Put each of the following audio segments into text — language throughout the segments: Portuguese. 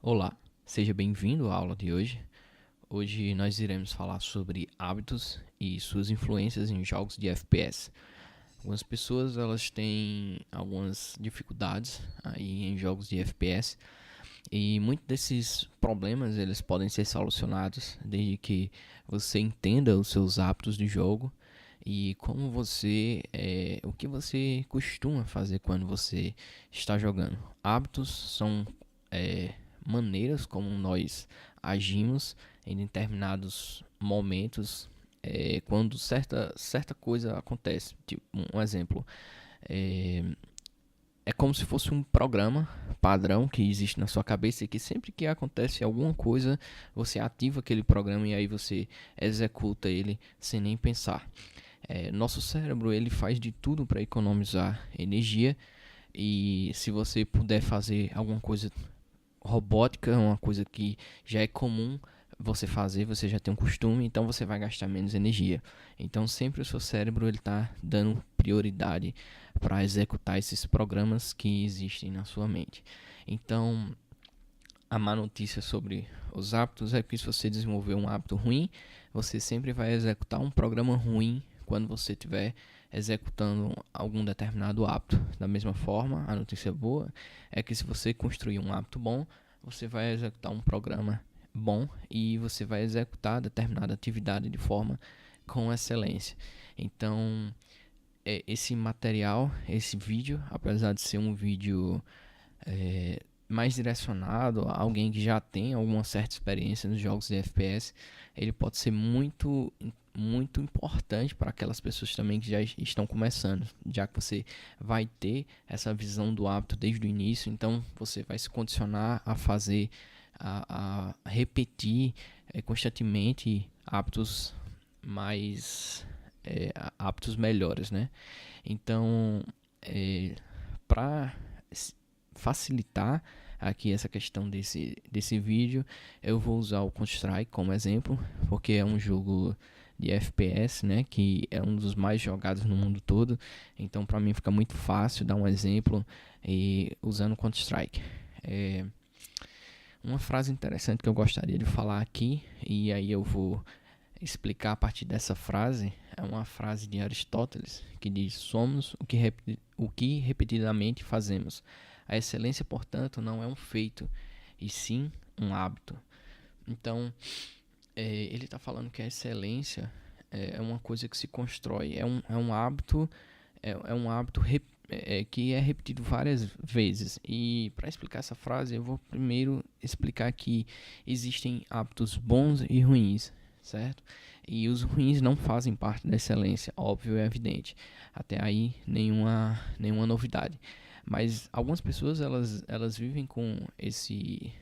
Olá, seja bem-vindo à aula de hoje. Hoje nós iremos falar sobre hábitos e suas influências em jogos de FPS. Algumas pessoas elas têm algumas dificuldades aí em jogos de FPS e muitos desses problemas eles podem ser solucionados desde que você entenda os seus hábitos de jogo e como o que você costuma fazer quando você está jogando. Hábitos são é, maneiras como nós agimos em determinados momentos quando certa coisa acontece. Tipo, um exemplo, é, é como se fosse um programa padrão que existe na sua cabeça e que sempre que acontece alguma coisa, você ativa aquele programa e aí você executa ele sem nem pensar. Nosso cérebro ele faz de tudo para economizar energia e se você puder fazer alguma coisa robótica, uma coisa que já é comum você fazer, você já tem um costume, então você vai gastar menos energia. Então sempre o seu cérebro ele está dando prioridade para executar esses programas que existem na sua mente. Então a má notícia sobre os hábitos é que se você desenvolver um hábito ruim, você sempre vai executar um programa ruim quando você estiver executando algum determinado hábito. Da mesma forma, a notícia boa é que se você construir um hábito bom, você vai executar um programa bom e você vai executar determinada atividade de forma com excelência. Então, esse material, esse vídeo, apesar de ser um vídeo mais direcionado a alguém que já tem alguma certa experiência nos jogos de FPS, ele pode ser muito importante para aquelas pessoas também que já estão começando, já que você vai ter essa visão do hábito desde o início, então você vai se condicionar a fazer, a repetir constantemente mais hábitos melhores, né? Então, para facilitar aqui essa questão desse vídeo, eu vou usar o Counter-Strike como exemplo, porque é um jogo de FPS, né, que é um dos mais jogados no mundo todo. Então, para mim fica muito fácil dar um exemplo e usando Counter-Strike. Uma frase interessante que eu gostaria de falar aqui, e aí eu vou explicar a partir dessa frase, é uma frase de Aristóteles que diz: somos o que repetidamente fazemos. A excelência, portanto, não é um feito, e sim um hábito. Então, ele está falando que a excelência é uma coisa que se constrói, é um hábito, um hábito que é repetido várias vezes. E para explicar essa frase, eu vou primeiro explicar que existem hábitos bons e ruins, certo? E os ruins não fazem parte da excelência, óbvio e evidente. Até aí, nenhuma novidade. Mas algumas pessoas, elas vivem com esse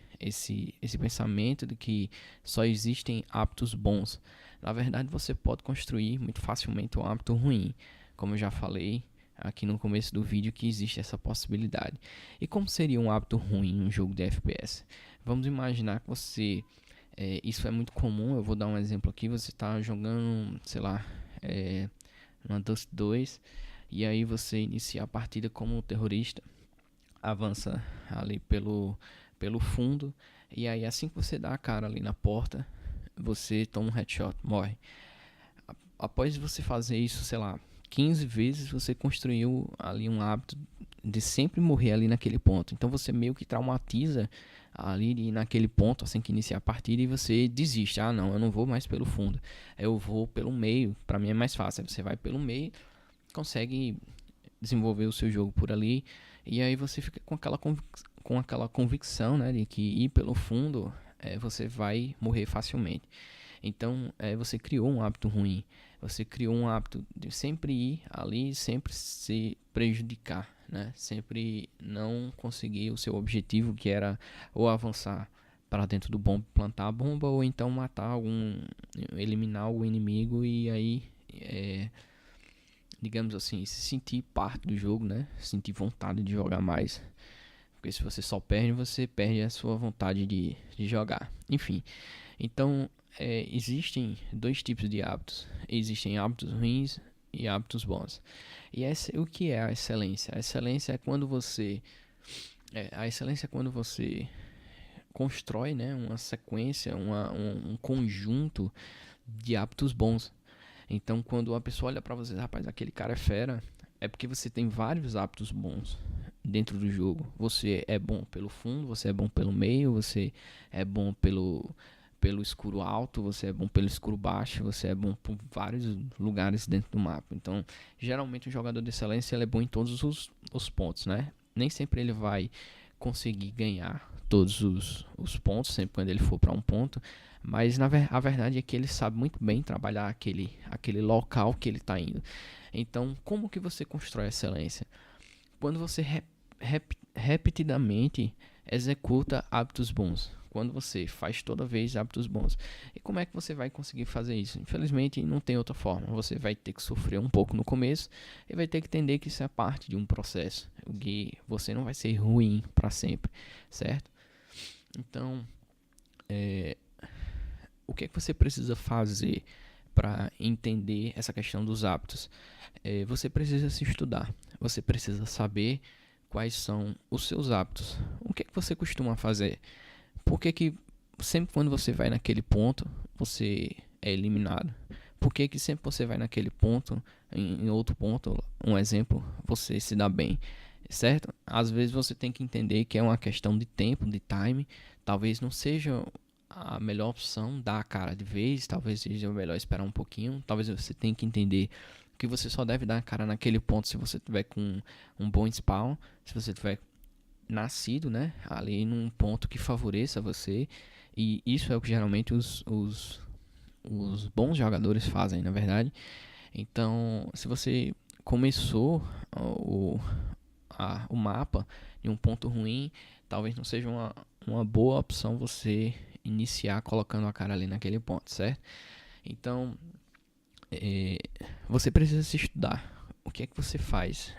pensamento de que só existem hábitos bons. Na verdade, você pode construir muito facilmente um hábito ruim. Como eu já falei aqui no começo do vídeo, que existe essa possibilidade. E como seria um hábito ruim em um jogo de FPS? Vamos imaginar que você isso é muito comum. Eu vou dar um exemplo aqui. Você está jogando, sei lá, uma Dust 2 e aí você inicia a partida como terrorista, avança ali pelo fundo e aí assim que você dá a cara ali na porta, você toma um headshot, morre. Após você fazer isso, sei lá, 15 vezes, você construiu ali um hábito de sempre morrer ali naquele ponto. Então você meio que traumatiza ali naquele ponto assim que inicia a partida e você desiste. Ah, não, eu não vou mais pelo fundo. Eu vou pelo meio. Para mim é mais fácil. Aí você vai pelo meio, consegue desenvolver o seu jogo por ali e aí você fica com aquela convicção, né, de que ir pelo fundo você vai morrer facilmente. Então, você criou um hábito ruim. Você criou um hábito de sempre ir ali, sempre se prejudicar, né? Sempre não conseguir o seu objetivo, que era ou avançar para dentro do bombe, plantar a bomba, ou então eliminar algum inimigo e aí, digamos assim, se sentir parte do jogo, né? Sentir vontade de jogar mais. Porque se você só perde, você perde a sua vontade de jogar. Enfim, então, existem dois tipos de hábitos. Existem hábitos ruins e hábitos bons. E o que é a excelência? A excelência é quando você constrói, né, uma sequência, um conjunto de hábitos bons. Então, quando a pessoa olha pra você, rapaz, aquele cara é fera, é porque você tem vários hábitos bons dentro do jogo. Você é bom pelo fundo, você é bom pelo meio, você é bom pelo escuro alto, você é bom pelo escuro baixo, você é bom por vários lugares dentro do mapa. Então, geralmente um jogador de excelência ele é bom em todos os pontos, né? Nem sempre ele vai conseguir ganhar todos os pontos, sempre quando ele for para um ponto, mas a verdade é que ele sabe muito bem trabalhar aquele local que ele está indo. Então, como que você constrói a excelência? Quando você repetidamente executa hábitos bons. Quando você faz toda vez hábitos bons. E como é que você vai conseguir fazer isso? Infelizmente, não tem outra forma. Você vai ter que sofrer um pouco no começo e vai ter que entender que isso é parte de um processo. Que você não vai ser ruim para sempre, certo? Então, o que é que você precisa fazer para entender essa questão dos hábitos? Você precisa se estudar. Você precisa saber quais são os seus hábitos. O que é que você costuma fazer? Por que sempre quando você vai naquele ponto, você é eliminado? Por que sempre você vai naquele ponto, em outro ponto, um exemplo, você se dá bem? Certo? Às vezes você tem que entender que é uma questão de tempo, de time. Talvez não seja a melhor opção dar a cara de vez, talvez seja melhor esperar um pouquinho. Talvez você tenha que entender que você só deve dar a cara naquele ponto se você tiver com um bom spawn, se você tiver nascido, né, ali num ponto que favoreça você. E isso é o que geralmente os bons jogadores fazem, na verdade. Então, se você começou o mapa em um ponto ruim, talvez não seja uma boa opção você iniciar colocando a cara ali naquele ponto, certo? Então, você precisa se estudar. O que é que você faz?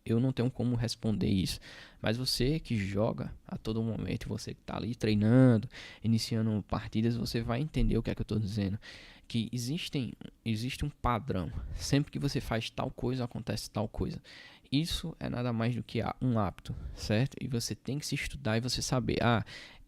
Eu não tenho como responder isso. Mas você que joga a todo momento, você que está ali treinando, iniciando partidas, você vai entender o que é que eu estou dizendo. Que existe um padrão. Sempre que você faz tal coisa, acontece tal coisa. Isso é nada mais do que um hábito, certo? E você tem que se estudar e você saber,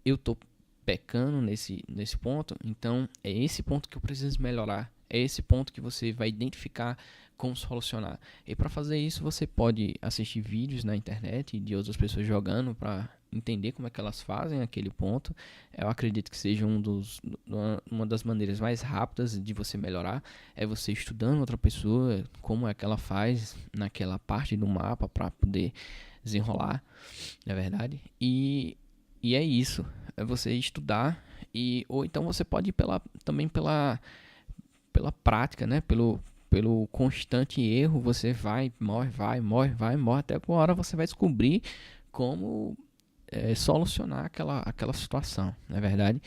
eu estou pecando nesse ponto, então é esse ponto que eu preciso melhorar. É esse ponto que você vai identificar como solucionar. E para fazer isso, você pode assistir vídeos na internet de outras pessoas jogando para entender como é que elas fazem aquele ponto. Eu acredito que seja uma das maneiras mais rápidas de você melhorar. É você estudando outra pessoa, como é que ela faz naquela parte do mapa para poder desenrolar, na verdade. E é isso. É você estudar. Ou então você pode ir também pela prática, né? Pelo constante erro, você morre, até que uma hora você vai descobrir como solucionar aquela situação, não é verdade?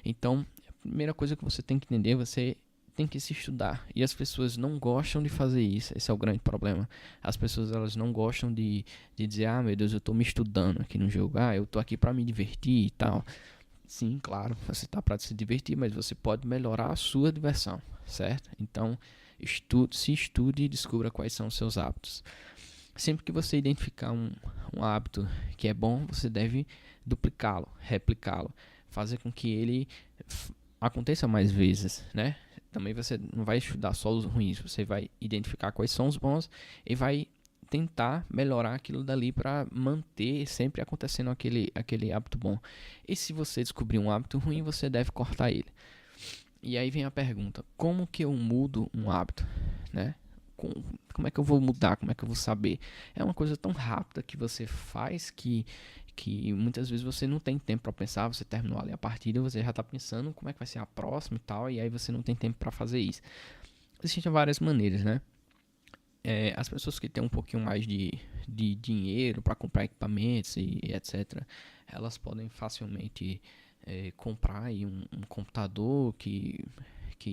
Então, a primeira coisa que você tem que entender, você tem que se estudar. E as pessoas não gostam de fazer isso, esse é o grande problema. As pessoas elas não gostam de dizer, meu Deus, eu estou me estudando aqui no jogo, eu estou aqui para me divertir e tal. Sim, claro, você está para se divertir, mas você pode melhorar a sua diversão, certo? Então, se estude e descubra quais são os seus hábitos. Sempre que você identificar um hábito que é bom, você deve duplicá-lo, replicá-lo, fazer com que ele aconteça mais vezes, né? Também você não vai estudar só os ruins, você vai identificar quais são os bons e vai tentar melhorar aquilo dali para manter sempre acontecendo aquele hábito bom. E se você descobrir um hábito ruim, você deve cortar ele. E aí vem a pergunta, como que eu mudo um hábito, né? Como é que eu vou mudar? Como é que eu vou saber? É uma coisa tão rápida que você faz que muitas vezes você não tem tempo para pensar. Você terminou ali a partida, você já está pensando como é que vai ser a próxima e tal, e aí você não tem tempo para fazer isso. Existem várias maneiras, né? As pessoas que têm um pouquinho mais de dinheiro para comprar equipamentos e etc., elas podem facilmente comprar aí um computador que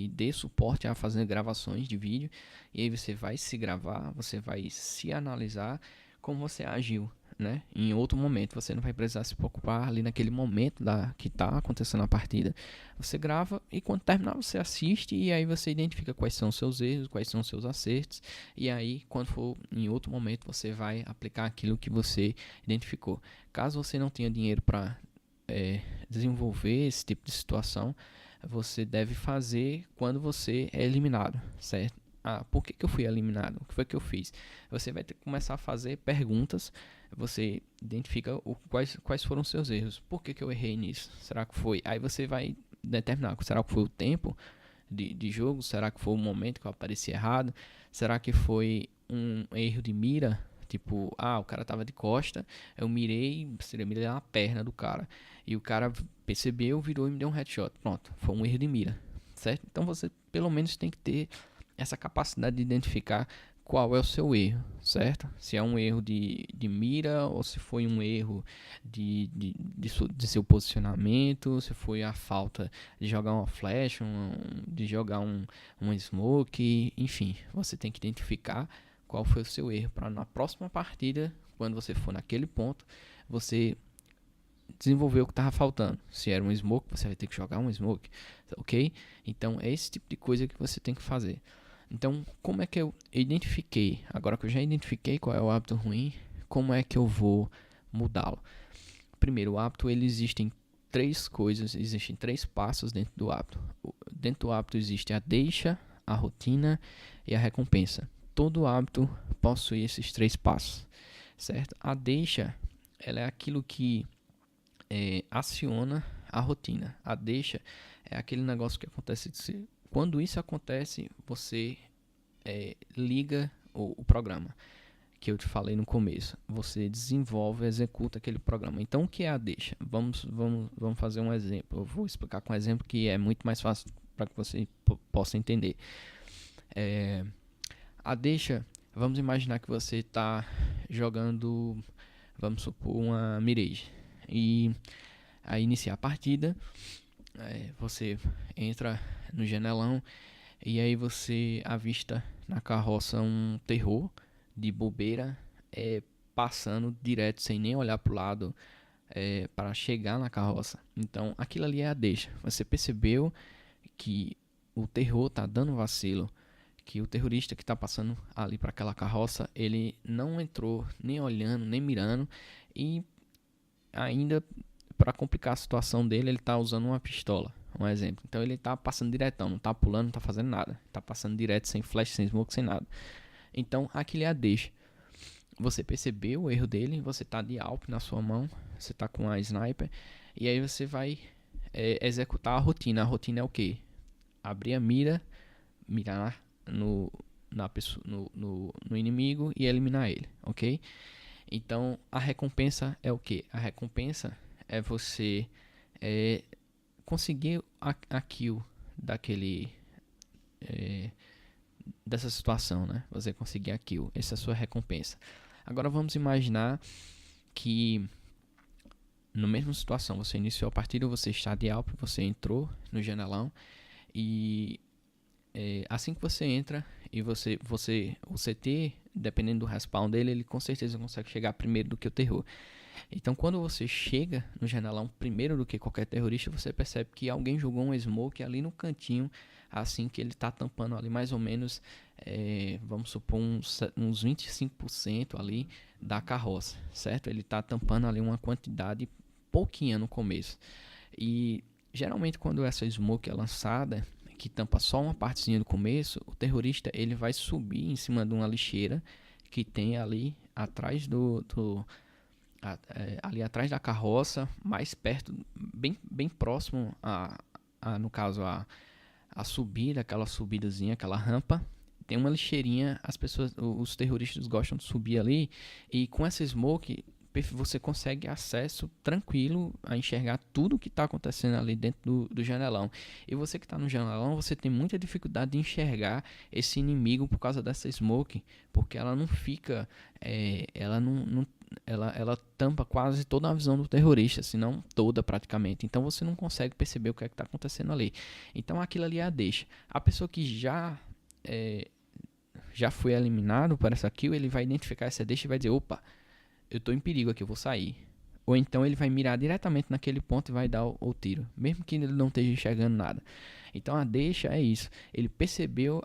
dê suporte a fazer gravações de vídeo, e aí você vai se gravar, você vai se analisar como você agiu, né? Em outro momento, você não vai precisar se preocupar ali naquele momento que está acontecendo a partida. Você grava e quando terminar você assiste e aí você identifica quais são os seus erros, quais são os seus acertos, e aí quando for em outro momento você vai aplicar aquilo que você identificou. Caso você não tenha dinheiro para desenvolver esse tipo de situação, você deve fazer quando você é eliminado, certo? Por que eu fui eliminado? O que foi que eu fiz? Você vai ter que começar a fazer perguntas. Você identifica quais foram os seus erros. Por que eu errei nisso? Será que foi? Aí você vai determinar. Será que foi o tempo de jogo? Será que foi o momento que eu apareci errado? Será que foi um erro de mira? Tipo, o cara tava de costa, eu mirei na perna do cara. E o cara percebeu, virou e me deu um headshot. Pronto, foi um erro de mira, certo? Então você pelo menos tem que ter essa capacidade de identificar qual é o seu erro, certo? Se é um erro de mira ou se foi um erro de seu posicionamento, se foi a falta de jogar uma flash, de jogar um smoke, enfim, você tem que identificar qual foi o seu erro para na próxima partida, quando você for naquele ponto, você desenvolver o que estava faltando. Se era um smoke, você vai ter que jogar um smoke, ok? Então é esse tipo de coisa que você tem que fazer. Então, como é que eu identifiquei? Agora que eu já identifiquei qual é o hábito ruim, como é que eu vou mudá-lo? Primeiro, o hábito, existem três coisas, existem três passos dentro do hábito. Dentro do hábito existe a deixa, a rotina e a recompensa. Todo hábito possui esses três passos, certo? A deixa, ela é aquilo que aciona a rotina. A deixa é aquele negócio que acontece. Quando isso acontece, você liga o programa que eu te falei no começo. Você desenvolve, executa aquele programa. Então, o que é a deixa? Vamos fazer um exemplo. Eu vou explicar com um exemplo que é muito mais fácil para que você possa entender. A deixa, vamos imaginar que você está jogando, vamos supor, uma Mirage. E a iniciar a partida, você entra no janelão e aí você avista na carroça um terror de bobeira, passando direto sem nem olhar para o lado para chegar na carroça. Então aquilo ali é a deixa. Você percebeu que o terror tá dando vacilo, que o terrorista que está passando ali para aquela carroça, ele não entrou nem olhando, nem mirando, e ainda para complicar a situação dele, ele tá usando uma pistola, um exemplo. Então ele tá passando diretão, não tá pulando, não tá fazendo nada. Tá passando direto, sem flash, sem smoke, sem nada. Então aquilo é a deixa. Você percebeu o erro dele, você tá de AWP na sua mão, você tá com a sniper, e aí você vai executar a rotina. A rotina é o quê? Abrir a mira, mirar no inimigo e eliminar ele, ok? Então a recompensa é o quê? A recompensa é você conseguir a kill dessa situação, né? Você conseguir a kill, essa é a sua recompensa. Agora vamos imaginar que na mesma situação, você iniciou a partida, você está de AWP, você entrou no janelão e assim que você entra e o CT, dependendo do respawn dele, ele com certeza consegue chegar primeiro do que o terror. Então quando você chega no janelão primeiro do que qualquer terrorista, você percebe que alguém jogou um smoke ali no cantinho, assim que ele está tampando ali mais ou menos, vamos supor, uns 25% ali da carroça, certo? Ele está tampando ali uma quantidade pouquinha no começo. E geralmente quando essa smoke é lançada, que tampa só uma partezinha do começo, o terrorista ele vai subir em cima de uma lixeira que tem ali atrás ali atrás da carroça, mais perto, bem próximo no caso a subida, aquela subidazinha, aquela rampa, tem uma lixeirinha. Os terroristas gostam de subir ali, e com essa smoke você consegue acesso tranquilo a enxergar tudo o que está acontecendo ali dentro do janelão. E você que está no janelão, você tem muita dificuldade de enxergar esse inimigo por causa dessa smoke, porque ela não fica, ela tampa quase toda a visão do terrorista, se não toda praticamente. Então você não consegue perceber o que é que está acontecendo ali. Então aquilo ali é a deixa. A pessoa que já foi eliminado por essa kill, ele vai identificar essa deixa e vai dizer: opa, eu tô em perigo aqui, eu vou sair. Ou então ele vai mirar diretamente naquele ponto e vai dar o tiro, mesmo que ele não esteja enxergando nada. Então a deixa é isso. Ele percebeu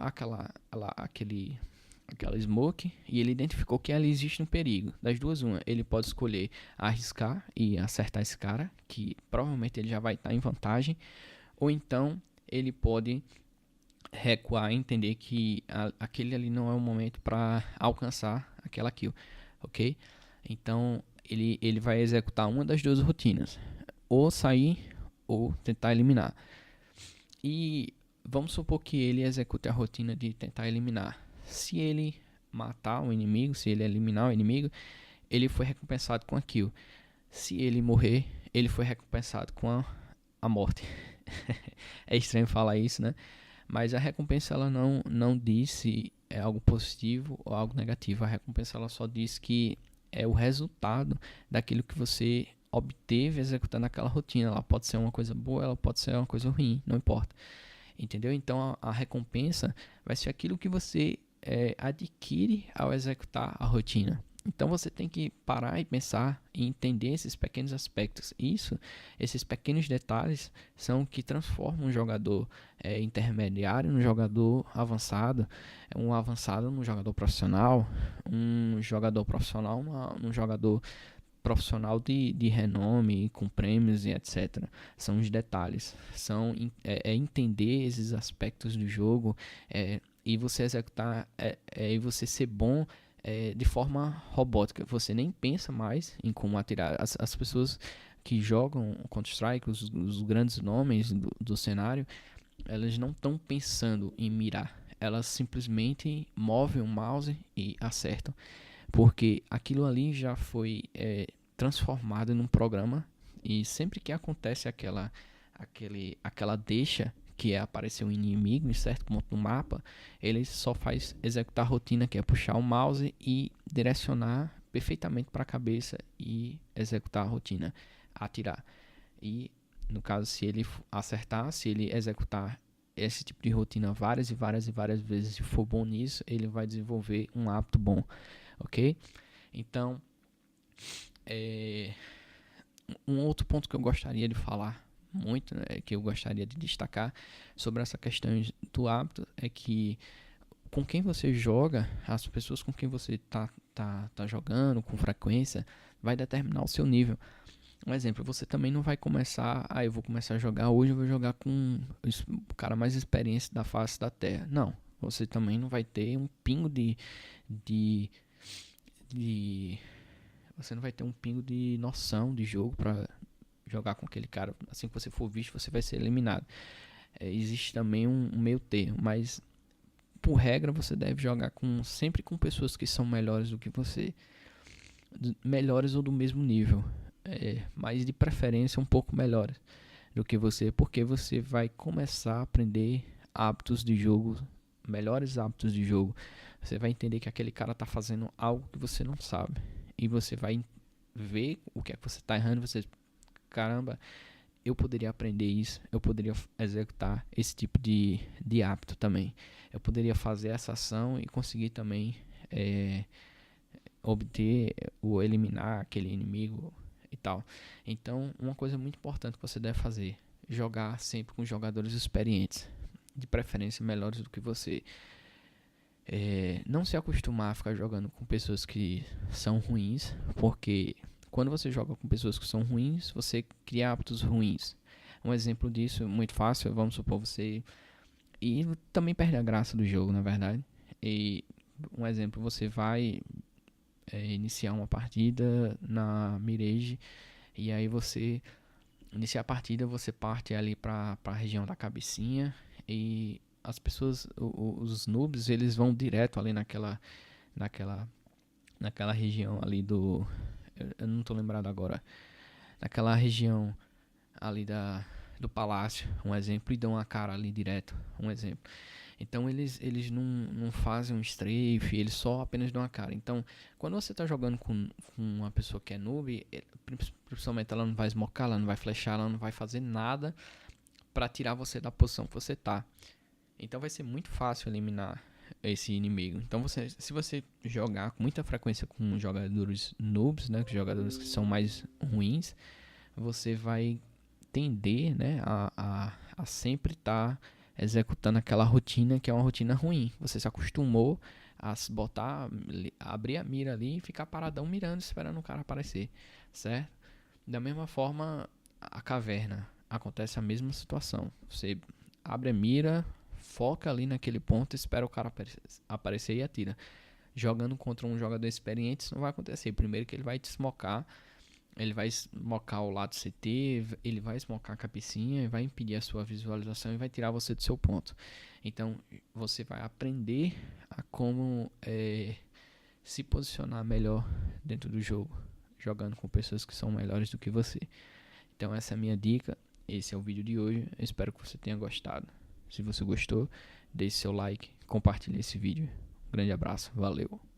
aquela smoke, e ele identificou que ali existe um perigo. Das duas, uma, ele pode escolher arriscar e acertar esse cara, que provavelmente ele já vai estar em vantagem, ou então ele pode recuar e entender que aquele ali não é o momento para alcançar aquela kill, ok? Então ele vai executar uma das duas rotinas, ou sair ou tentar eliminar. E vamos supor que ele execute a rotina de tentar eliminar. Se ele matar o inimigo, se ele eliminar o inimigo, ele foi recompensado com a kill. Se ele morrer, ele foi recompensado com a morte. É estranho falar isso, né? Mas a recompensa ela não diz se é algo positivo ou algo negativo. A recompensa ela só diz que é o resultado daquilo que você obteve executando aquela rotina. Ela pode ser uma coisa boa, ela pode ser uma coisa ruim, não importa. Entendeu? Então a recompensa vai ser aquilo que você adquire ao executar a rotina. Então você tem que parar e pensar e entender esses pequenos aspectos. Esses pequenos detalhes são o que transformam um jogador intermediário num jogador avançado, um avançado num jogador profissional, um jogador profissional num jogador profissional de renome, com prêmios e etc. São os detalhes, entender esses aspectos do jogo e você executar e você ser bom de forma robótica. Você nem pensa mais em como atirar. As pessoas que jogam Counter-Strike, os grandes nomes do cenário, elas não estão pensando em mirar. Elas simplesmente movem o mouse e acertam. Porque aquilo ali já foi transformado num programa. E sempre que acontece aquela deixa, que é aparecer um inimigo em certo ponto no mapa, ele só faz executar a rotina, que é puxar o mouse e direcionar perfeitamente para a cabeça e executar a rotina, atirar. E no caso, se ele acertar, se ele executar esse tipo de rotina várias e várias e várias vezes e for bom nisso, ele vai desenvolver um hábito bom, ok? Então, um outro ponto que eu gostaria de falar muito, né, que eu gostaria de destacar sobre essa questão do hábito, é que com quem você joga, as pessoas com quem você tá jogando com frequência, vai determinar o seu nível. Um exemplo, você também não vai começar, eu vou começar a jogar hoje, eu vou jogar com o cara mais experiente da face da Terra. Não, você também não vai ter um pingo você não vai ter um pingo de noção de jogo para jogar com aquele cara. Assim que você for visto, você vai ser eliminado. Existe também um meio termo, mas por regra você deve jogar sempre com pessoas que são melhores do que você, melhores ou do mesmo nível, mas de preferência um pouco melhores do que você, porque você vai começar a aprender hábitos de jogo, melhores hábitos de jogo. Você vai entender que aquele cara está fazendo algo que você não sabe, e você vai ver o que é que você está errando. Você, caramba, eu poderia aprender isso, eu poderia executar esse tipo de hábito também, eu poderia fazer essa ação e conseguir também obter ou eliminar aquele inimigo e tal. Então, uma coisa muito importante que você deve fazer: jogar sempre com jogadores experientes, de preferência melhores do que você. Não se acostumar a ficar jogando com pessoas que são ruins, porque quando você joga com pessoas que são ruins, você cria hábitos ruins. Um exemplo disso muito fácil, vamos supor você... E também perde a graça do jogo, na verdade. E um exemplo, você vai iniciar uma partida na Mirage, e aí você iniciar a partida, você parte ali para a região da cabecinha, e as pessoas, os noobs, eles vão direto ali naquela região ali eu não tô lembrado agora, naquela região ali do palácio, um exemplo, e dão a cara ali direto, um exemplo. Então eles não fazem um strafe, eles só apenas dão a cara. Então, quando você está jogando com uma pessoa que é noob, principalmente ela não vai smocar, ela não vai flechar, ela não vai fazer nada para tirar você da posição que você tá. Então vai ser muito fácil eliminar esse inimigo. Então se você jogar com muita frequência com jogadores noobs, né, com jogadores que são mais ruins, você vai tender, né, a sempre estar executando aquela rotina que é uma rotina ruim. Você se acostumou abrir a mira ali e ficar paradão mirando, esperando o cara aparecer, certo? Da mesma forma, a caverna, acontece a mesma situação. Você abre a mira, foca ali naquele ponto, espera o cara aparecer e atira. Jogando contra um jogador experiente, isso não vai acontecer. Primeiro que ele vai te smocar, ele vai smocar o lado CT, ele vai smocar a cabecinha, vai impedir a sua visualização e vai tirar você do seu ponto. Então, você vai aprender a como se posicionar melhor dentro do jogo, jogando com pessoas que são melhores do que você. Então, essa é a minha dica. Esse é o vídeo de hoje. Eu espero que você tenha gostado. Se você gostou, deixe seu like, compartilhe esse vídeo. Um grande abraço, valeu!